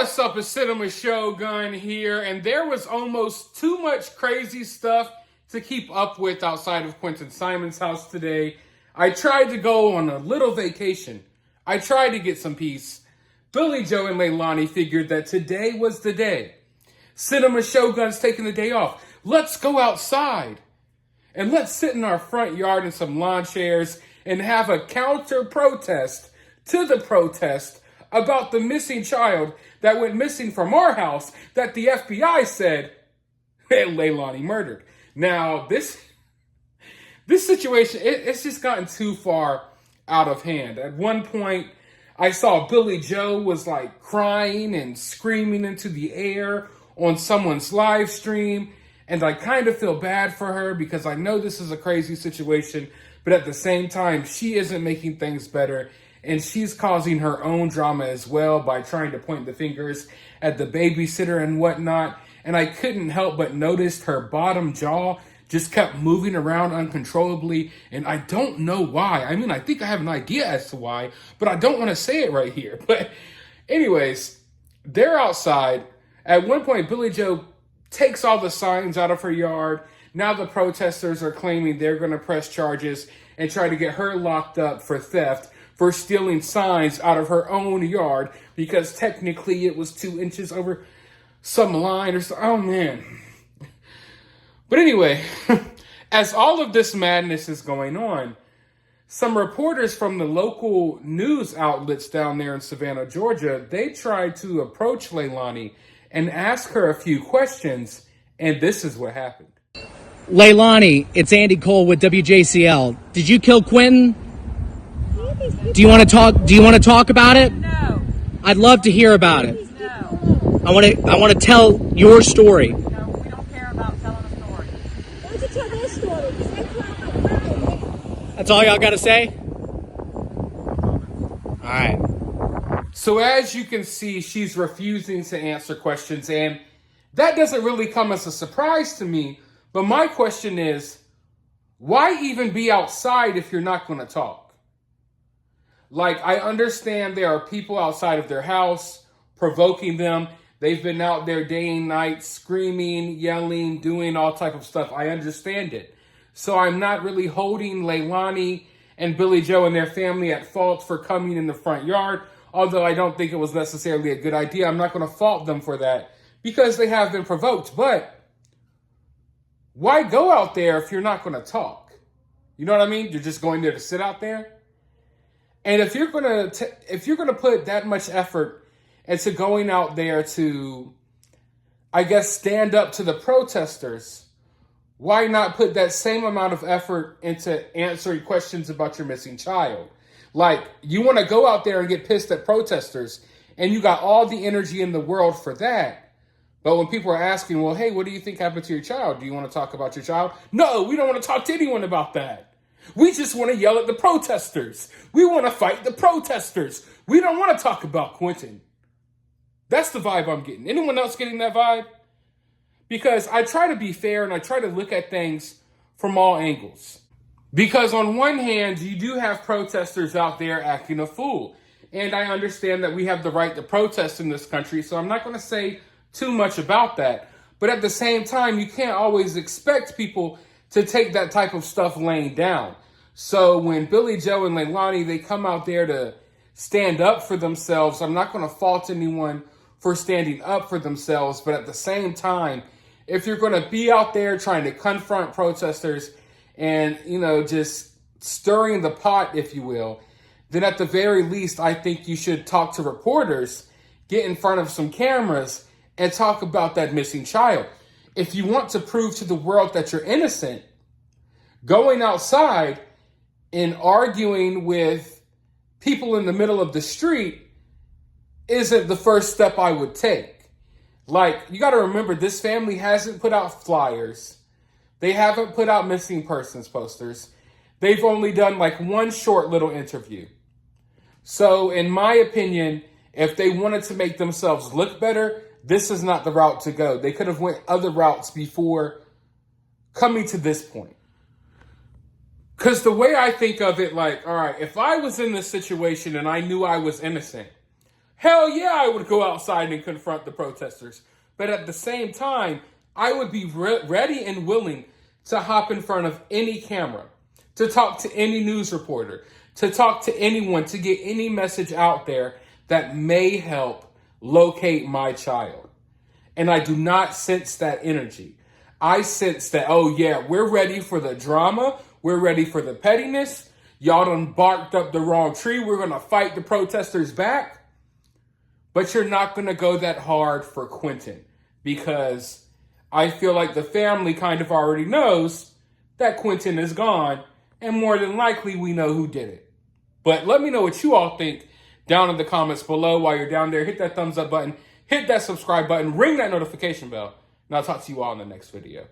What's up? It's Cinema Shogun here, and there was almost too much crazy stuff to keep up with outside of Quinton Simon's house today. I tried to go on a little vacation. I tried to get some peace. Billy Joe and Leilani figured that today was the day. Cinema Shogun's taking the day off. Let's go outside. And let's sit in our front yard in some lawn chairs and have a counter protest to the protest about the missing child that went missing from our house that the FBI said Leilani murdered. Now, this situation, it's just gotten too far out of hand. At one point, I saw Billy Joe was like crying and screaming into the air on someone's live stream. And I kind of feel bad for her because I know this is a crazy situation, but at the same time, she isn't making things better. And she's causing her own drama as well by trying to point the fingers at the babysitter and whatnot. And I couldn't help but notice her bottom jaw just kept moving around uncontrollably. And I don't know why. I mean, I think I have an idea as to why, but I don't want to say it right here. But anyways, they're outside. At one point, Billy Joe takes all the signs out of her yard. Now the protesters are claiming they're going to press charges and try to get her locked up for theft, for stealing signs out of her own yard because technically it was 2 inches over some line or so. Oh, man. But anyway, as all of this madness is going on, some reporters from the local news outlets down there in Savannah, Georgia, they tried to approach Leilani and ask her a few questions, and this is what happened. Leilani, it's Andy Cole with WJCL. Did you kill Quinton? Do you want to talk? Do you want to talk about it? No. I'd love to hear about it. No. I want to tell your story. No, we don't care about telling a story. Why don't you tell their story? Because they cry. That's all y'all got to say? All right. So as you can see, she's refusing to answer questions, and that doesn't really come as a surprise to me. But my question is, why even be outside if you're not going to talk? Like, I understand there are people outside of their house provoking them. They've been out there day and night screaming, yelling, doing all type of stuff. I understand it. So I'm not really holding Leilani and Billy Joe and their family at fault for coming in the front yard. Although I don't think it was necessarily a good idea. I'm not going to fault them for that because they have been provoked. But why go out there if you're not going to talk? You know what I mean? You're just going there to sit out there. And if you're gonna put that much effort into going out there to, I guess, stand up to the protesters, why not put that same amount of effort into answering questions about your missing child? Like, you want to go out there and get pissed at protesters, and you got all the energy in the world for that. But when people are asking, well, hey, what do you think happened to your child? Do you want to talk about your child? No, we don't want to talk to anyone about that. We just want to yell at the protesters. We want to fight the protesters. We don't want to talk about Quinton. That's the vibe I'm getting. Anyone else getting that vibe? Because I try to be fair and I try to look at things from all angles. Because on one hand, you do have protesters out there acting a fool. And I understand that we have the right to protest in this country, so I'm not going to say too much about that. But at the same time, you can't always expect people to take that type of stuff laying down. So when Billy Joe and Leilani, they come out there to stand up for themselves, I'm not going to fault anyone for standing up for themselves. But at the same time, if you're going to be out there trying to confront protesters and, just stirring the pot, if you will, then at the very least, I think you should talk to reporters, get in front of some cameras, and talk about that missing child. If you want to prove to the world that you're innocent, going outside and arguing with people in the middle of the street isn't the first step I would take. Like, you got to remember, this family hasn't put out flyers. They haven't put out missing persons posters. They've only done like one short little interview. So in my opinion, if they wanted to make themselves look better, this is not the route to go. They could have went other routes before coming to this point. Because the way I think of it, like, all right, if I was in this situation and I knew I was innocent, hell yeah, I would go outside and confront the protesters. But at the same time, I would be ready and willing to hop in front of any camera, to talk to any news reporter, to talk to anyone, to get any message out there that may help locate my child. And I do not sense that energy. I sense that, oh yeah, we're ready for the drama. We're ready for the pettiness. Y'all done barked up the wrong tree. We're going to fight the protesters back. But you're not going to go that hard for Quinton, because I feel like the family kind of already knows that Quinton is gone, and more than likely we know who did it. But let me know what you all think down in the comments below. While you're down there, hit that thumbs up button, hit that subscribe button, ring that notification bell, and I'll talk to you all in the next video.